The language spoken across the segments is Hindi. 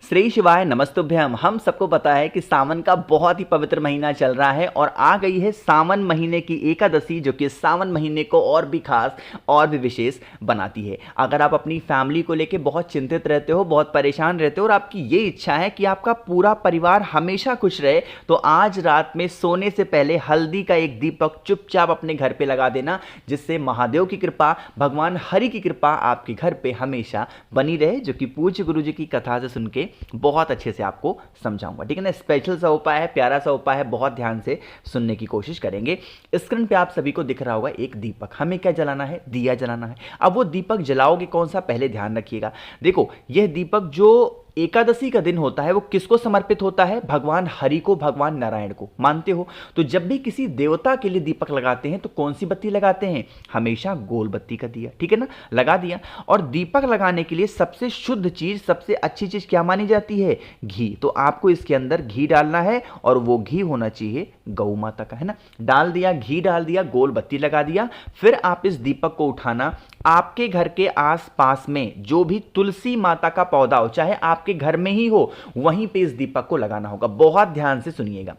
श्री शिवाय नमस्तुभ्यम। हम सबको पता है कि सावन का बहुत ही पवित्र महीना चल रहा है और आ गई है सावन महीने की एकादशी, जो कि सावन महीने को और भी खास और भी विशेष बनाती है। अगर आप अपनी फैमिली को लेकर बहुत चिंतित रहते हो, बहुत परेशान रहते हो और आपकी ये इच्छा है कि आपका पूरा परिवार हमेशा खुश रहे, तो आज रात में सोने से पहले हल्दी का एक दीपक चुपचाप अपने घर पे लगा देना, जिससे महादेव की कृपा, भगवान हरि की कृपा आपके घर पे हमेशा बनी रहे, जो कि पूज्य गुरु जी की कथा से सुन के बहुत अच्छे से आपको समझाऊंगा। ठीक है ना। स्पेशल सा उपाय है, प्यारा सा उपाय है, बहुत ध्यान से सुनने की कोशिश करेंगे। स्क्रीन पे आप सभी को दिख रहा होगा एक दीपक। हमें क्या जलाना है? दिया जलाना है। अब वो दीपक जलाओगे कौन सा, पहले ध्यान रखिएगा। देखो, यह दीपक जो एकादशी का दिन होता है वो किसको समर्पित होता है? भगवान हरि को, भगवान नारायण को। मानते हो? तो जब भी किसी देवता के लिए दीपक लगाते हैं तो कौन सी बत्ती लगाते हैं? हमेशा गोल बत्ती का दिया। ठीक है ना, लगा दिया। और दीपक लगाने के लिए सबसे शुद्ध चीज, सबसे अच्छी चीज क्या मानी जाती है? घी। तो आपको इसके अंदर घी डालना है और वो घी होना चाहिए गौ माता का, है ना। डाल दिया, घी डाल दिया, गोल बत्ती लगा दिया। फिर आप इस दीपक को उठाना, आपके घर के आसपास में जो भी तुलसी माता का पौधा हो, चाहे आपके घर में ही हो, वहीं पे इस दीपक को लगाना होगा। बहुत ध्यान से सुनिएगा।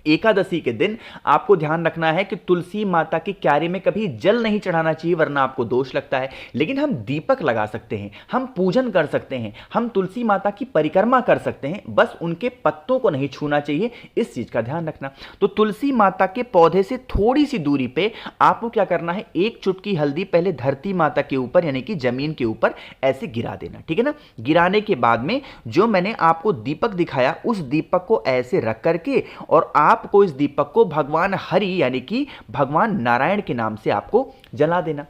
एकादशी के दिन आपको ध्यान रखना है कि तुलसी माता की क्यारी में कभी जल नहीं चढ़ाना चाहिए, वरना आपको दोष लगता है। लेकिन हम दीपक लगा सकते हैं, हम पूजन कर सकते हैं, हम तुलसी माता की परिक्रमा कर सकते हैं, बस उनके पत्तों को नहीं छूना चाहिए, इस चीज का ध्यान रखना। तो तुलसी माता के पौधे से थोड़ी सी दूरी पे आपको क्या करना है? एक चुटकी हल्दी पहले धरती माता के ऊपर, यानी कि जमीन के ऊपर ऐसे गिरा देना। ठीक है ना। गिराने के बाद में जो मैंने आपको दीपक दिखाया, उस दीपक को ऐसे रख करके और आपको इस दीपक को भगवान हरि यानी कि भगवान नारायण के नाम से आपको जला देना।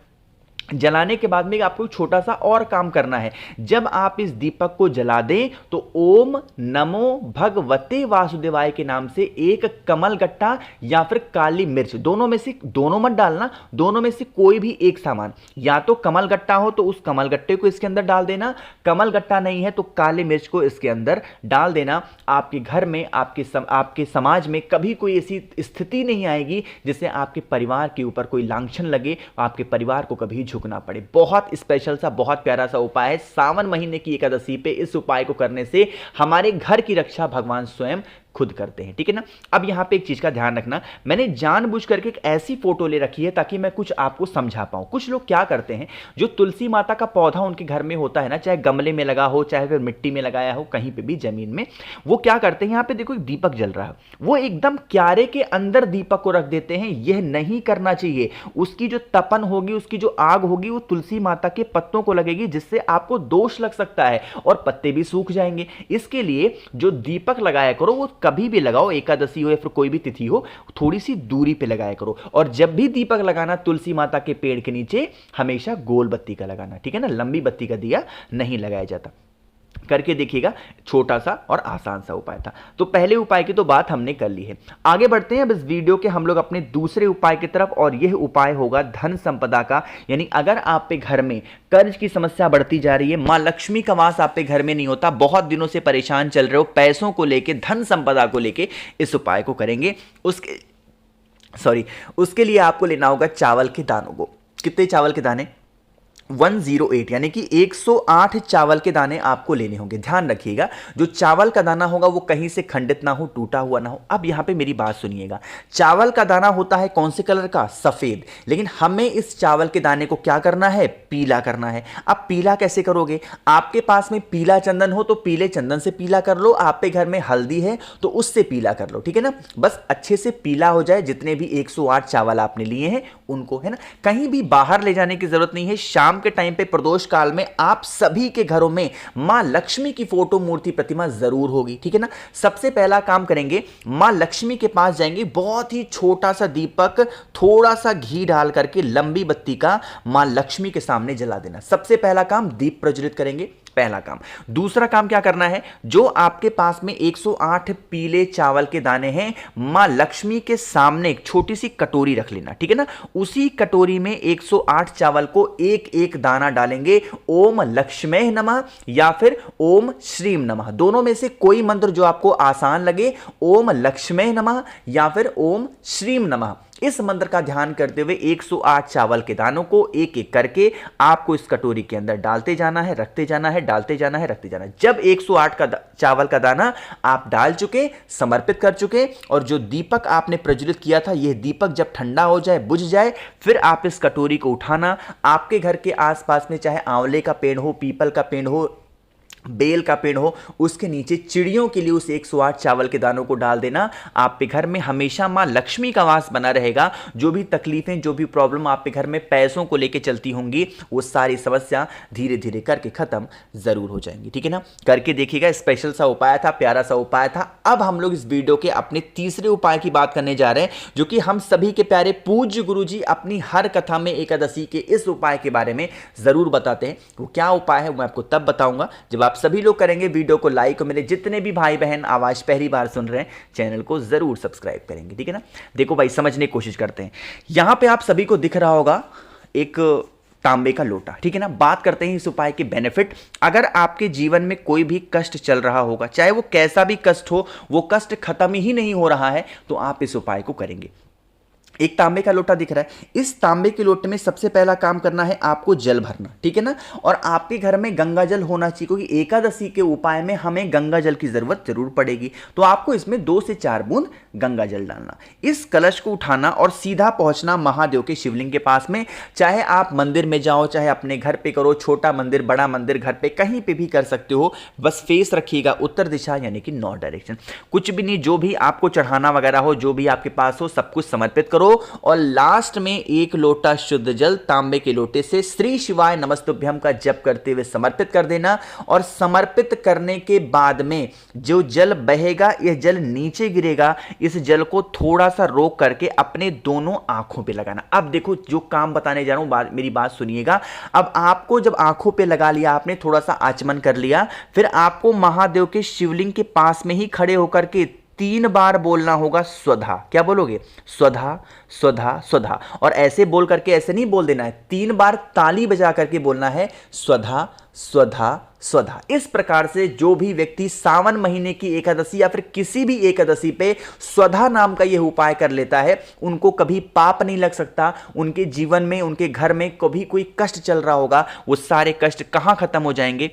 जलाने के बाद में आपको छोटा सा और काम करना है। जब आप इस दीपक को जला दें तो ओम नमो भगवते वासुदेवाय के नाम से एक कमल गट्टा या फिर काली मिर्च, दोनों में से, दोनों मत डालना, दोनों में से कोई भी एक सामान, या तो कमल गट्टा हो तो उस कमल गट्टे को इसके अंदर डाल देना, कमल गट्टा नहीं है तो काली मिर्च को इसके अंदर डाल देना। आपके घर में, आपके समाज में कभी कोई ऐसी स्थिति नहीं आएगी जिससे आपके परिवार के ऊपर कोई लांछन लगे, आपके परिवार को कभी झुकना पड़े। बहुत स्पेशल सा, बहुत प्यारा सा उपाय है। सावन महीने की एकादशी पे इस उपाय को करने से हमारे घर की रक्षा भगवान स्वयं खुद करते हैं। ठीक है ना। अब यहां पे एक चीज का ध्यान रखना, मैंने जानबूझ करके एक ऐसी फोटो ले रखी है ताकि मैं कुछ आपको समझा पाऊं। कुछ लोग क्या करते हैं, जो तुलसी माता का पौधा उनके घर में होता है ना, चाहे गमले में लगा हो, चाहे फिर मिट्टी में लगाया हो, कहीं पे भी जमीन में, वो क्या करते हैं, यहां पे देखो एक दीपक जल रहा है, वो एकदम क्यारे के अंदर दीपक को रख देते हैं। यह नहीं करना चाहिए। उसकी जो तपन होगी, उसकी जो आग होगी, वो तुलसी माता के पत्तों को लगेगी, जिससे आपको दोष लग सकता है और पत्ते भी सूख जाएंगे। इसके लिए जो दीपक लगाया करो वो कभी भी लगाओ, एकादशी हो या फिर कोई भी तिथि हो, थोड़ी सी दूरी पे लगाया करो। और जब भी दीपक लगाना, तुलसी माता के पेड़ के नीचे हमेशा गोल बत्ती का लगाना। ठीक है ना, लंबी बत्ती का दिया नहीं लगाया जाता। करके देखिएगा, छोटा सा और आसान सा उपाय था। तो पहले उपाय की तो बात हमने कर ली है। आगे बढ़ते हैं अब इस वीडियो के हम लोग अपने दूसरे उपाय की तरफ, और यह उपाय होगा धन संपदा का। यानी अगर आप पे घर में कर्ज की समस्या बढ़ती जा रही है, मां लक्ष्मी का वास आप पे घर में नहीं होता, बहुत दिनों से परेशान चल रहे हो पैसों को लेके, धन संपदा को लेके, इस उपाय को करेंगे। उसके लिए आपको लेना होगा चावल के दानों को। कितने चावल के दाने? 108, यानी कि 108 चावल के दाने आपको लेने होंगे। ध्यान रखिएगा, जो चावल का दाना होगा वो कहीं से खंडित ना हो, टूटा हुआ ना हो। अब यहां पे मेरी बात सुनिएगा, चावल का दाना होता है कौन से कलर का? सफेद। लेकिन हमें इस चावल के दाने को क्या करना है? पीला करना है। अब पीला कैसे करोगे? आपके पास में पीला चंदन हो तो पीले चंदन से पीला कर लो, आपके घर में हल्दी है तो उससे पीला कर लो। ठीक है ना, बस अच्छे से पीला हो जाए। जितने भी 108 चावल आपने लिए हैं उनको, है ना, कहीं भी बाहर ले जाने की जरूरत नहीं है। शाम के टाइम पे प्रदोष काल में आप सभी के घरों में मां लक्ष्मी की फोटो, मूर्ति, प्रतिमा जरूर होगी। ठीक है ना। सबसे पहला काम करेंगे, मां लक्ष्मी के पास जाएंगे, बहुत ही छोटा सा दीपक, थोड़ा सा घी डाल करके लंबी बत्ती का मां लक्ष्मी के सामने जला देना। सबसे पहला काम दीप प्रज्वलित करेंगे, पहला काम। दूसरा काम क्या करना है, जो आपके पास में 108 पीले चावल के दाने हैं, मां लक्ष्मी के सामने एक छोटी सी कटोरी रख लेना। ठीक है ना, उसी कटोरी में 108 चावल को एक एक दाना डालेंगे। ओम लक्ष्मी नमः या फिर ओम श्रीम नमः, दोनों में से कोई मंत्र जो आपको आसान लगे, ओम लक्ष्मी नमः या फिर ओम श्रीम नमः, इस मंत्र का ध्यान करते हुए 108 चावल के दानों को एक एक करके आपको इस कटोरी के अंदर डालते जाना है, रखते जाना है, डालते जाना है, रखते जाना है। जब 108 का चावल का दाना आप डाल चुके, समर्पित कर चुके, और जो दीपक आपने प्रज्वलित किया था, यह दीपक जब ठंडा हो जाए, बुझ जाए, फिर आप इस कटोरी को उठाना। आपके घर के आसपास में चाहे आंवले का पेड़ हो, पीपल का पेड़ हो, बेल का पेड़ हो, उसके नीचे चिड़ियों के लिए उस 108 चावल के दानों को डाल देना। आपके घर में हमेशा मां लक्ष्मी का वास बना रहेगा। जो भी तकलीफें, जो भी प्रॉब्लम आपके घर में पैसों को लेकर चलती होंगी, वो सारी समस्या धीरे धीरे करके खत्म जरूर हो जाएंगी। ठीक है ना, करके देखिएगा। स्पेशल सा उपाय था, प्यारा सा उपाय था। अब हम लोग इस वीडियो के अपने तीसरे उपाय की बात करने जा रहे हैं, जो कि हम सभी के प्यारे पूज्य गुरुजी अपनी हर कथा में एकादशी के इस उपाय के बारे में जरूर बताते हैं। वो क्या उपाय है मैं आपको तब बताऊंगा जब आप सभी लोग करेंगे वीडियो को लाइक, और मेरे जितने भी भाई बहन आवाज पहली बार सुन रहे हैं चैनल को जरूर सब्सक्राइब करेंगे। ठीक है ना, देखो भाई समझने की कोशिश करते हैं। यहां पे आप सभी को दिख रहा होगा एक तांबे का लोटा। ठीक है ना, बात करते हैं इस उपाय के बेनिफिट। अगर आपके जीवन में कोई भी कष्ट चल रहा होगा, चाहे वो कैसा भी कष्ट हो, वो कष्ट खत्म ही नहीं हो रहा है, तो आप इस उपाय को करेंगे। एक तांबे का लोटा दिख रहा है, इस तांबे के लोटे में सबसे पहला काम करना है आपको जल भरना। ठीक है ना, और आपके घर में गंगा जल होना चाहिए, क्योंकि एकादशी के उपाय में हमें गंगा जल की जरूरत जरूर पड़ेगी। तो आपको इसमें 2 से 4 बूंद गंगा जल डालना। इस कलश को उठाना और सीधा पहुंचना महादेव के शिवलिंग के पास में। चाहे आप मंदिर में जाओ, चाहे अपने घर पे करो, छोटा मंदिर, बड़ा मंदिर, घर पे कहीं पे भी कर सकते हो। बस फेस रखिएगा उत्तर दिशा, यानी कि नॉर्थ डायरेक्शन। कुछ भी नहीं, जो भी आपको चढ़ाना वगैरह हो, जो भी आपके पास हो, सब कुछ समर्पित करो। और लास्ट में 1 लोटा शुद्ध जल तांबे के लोटे से श्री शिवाय नमस्तुभ्यम का जप करते हुए समर्पित कर देना। और समर्पित करने के बाद में जो जल बहेगा, यह जल नीचे गिरेगा। इस जल को थोड़ा सा रोक करके अपने दोनों आंखों पे लगाना। अब देखो जो काम बताने जा रहा हूं, मेरी बात सुनिएगा। अब आपको जब आंखों पे लगा लिया, आपने थोड़ा सा आचमन कर लिया, फिर आपको महादेव के शिवलिंग के पास में ही खड़े होकर के 3 बार बोलना होगा स्वधा। क्या बोलोगे? स्वधा स्वधा स्वधा। और ऐसे बोल करके ऐसे नहीं बोल देना है, 3 बार ताली बजा करके बोलना है स्वधा स्वधा स्वधा। इस प्रकार से जो भी व्यक्ति सावन महीने की एकादशी या फिर किसी भी एकादशी पे स्वधा नाम का यह उपाय कर लेता है, उनको कभी पाप नहीं लग सकता। उनके जीवन में, उनके घर में कभी कोई कष्ट चल रहा होगा, वो सारे कष्ट कहां खत्म हो जाएंगे,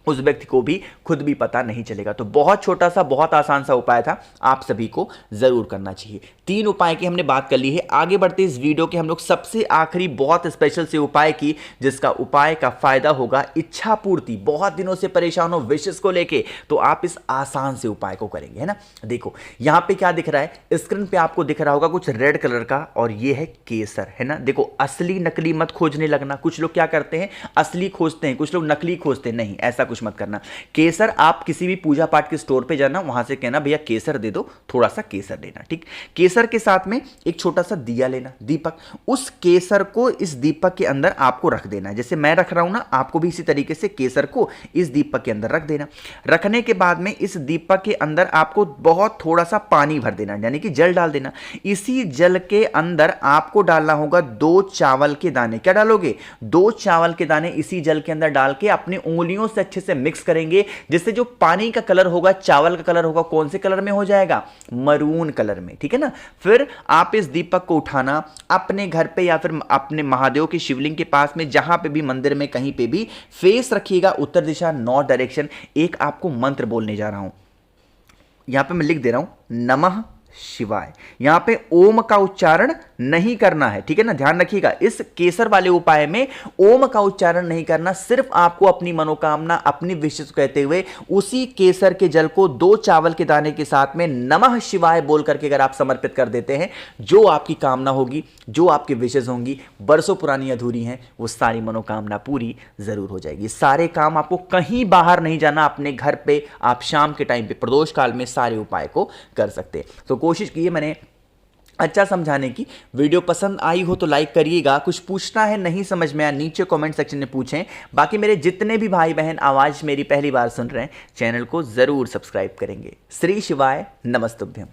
उस व्यक्ति को भी खुद भी पता नहीं चलेगा। तो बहुत छोटा सा, बहुत आसान सा उपाय था, आप सभी को जरूर करना चाहिए। 3 उपाय की हमने बात कर ली है। आगे बढ़ते इस वीडियो के हम लोग सबसे आखिरी बहुत स्पेशल से उपाय की, जिसका उपाय का फायदा होगा इच्छा पूर्ति। बहुत दिनों से परेशान हो विशेष को लेके, तो आप इस आसान से उपाय को करेंगे, है ना। देखो यहां पे क्या दिख रहा है, स्क्रीन पे आपको दिख रहा होगा कुछ रेड कलर का, और ये है केसर, है ना। देखो असली नकली मत खोजने लगना। कुछ लोग क्या करते हैं, असली खोजते हैं, कुछ लोग नकली खोजते हैं। नहीं, ऐसा मत करना। केसर आप किसी भी पूजा पाठ के स्टोर पे जाना, वहां से कहना भैया केसर दे दो, थोड़ा सा केसर देना। ठीक, केसर के साथ में एक छोटा सा दिया लेना, दीपक। उस केसर को इस दीपक के अंदर आपको रख देना है। जैसे मैं रख रहा हूं ना, आपको भी इसी तरीके से केसर को इस दीपक के अंदर रख देना। रखने के बाद में इस दीपक के अंदर आपको बहुत थोड़ा सा पानी भर देना, यानी कि जल डाल देना। इसी जल के अंदर आपको डालना होगा 2 चावल के दाने। क्या डालोगे? 2 चावल के दाने इसी जल के अंदर डाल के अपनी उंगलियों से अच्छे से मिक्स करेंगे, जिससे जो पानी का कलर होगा, चावल का कलर होगा, कौन से कलर में हो जाएगा? मरून कलर में। ठीक है ना। फिर आप इस दीपक को उठाना, अपने घर पे या फिर अपने महादेव के शिवलिंग के पास में, जहां पे भी मंदिर में कहीं पे भी फेस रखिएगा उत्तर दिशा, नॉर्थ डायरेक्शन। एक आपको मंत्र बोलने जा रहा हूं, यहां पे मैं लिख दे रहा हूं नमः शिवाय। यहां पे ओम का उच्चारण नहीं करना है, ठीक है ना, ध्यान रखिएगा। इस केसर वाले उपाय में ओम का उच्चारण नहीं करना, सिर्फ आपको अपनी मनोकामना, अपनी विशेष कहते हुए उसी केसर के जल को 2 चावल के दाने के साथ में नमः शिवाय बोल करके अगर आप समर्पित कर देते हैं, जो आपकी कामना होगी, जो आपकी विशेष होंगी, बरसों पुरानी अधूरी हैं, वो सारी मनोकामना पूरी जरूर हो जाएगी। सारे काम, आपको कहीं बाहर नहीं जाना, अपने घर पे आप शाम के टाइम पे प्रदोष काल में सारे उपाय को कर सकते हैं। तो कोशिश की है मैंने अच्छा समझाने की। वीडियो पसंद आई हो तो लाइक करिएगा। कुछ पूछना है, नहीं समझ में आया, नीचे कमेंट सेक्शन में पूछें। बाकी मेरे जितने भी भाई बहन आवाज मेरी पहली बार सुन रहे हैं, चैनल को जरूर सब्सक्राइब करेंगे। श्री शिवाय नमस्तुभ्यम।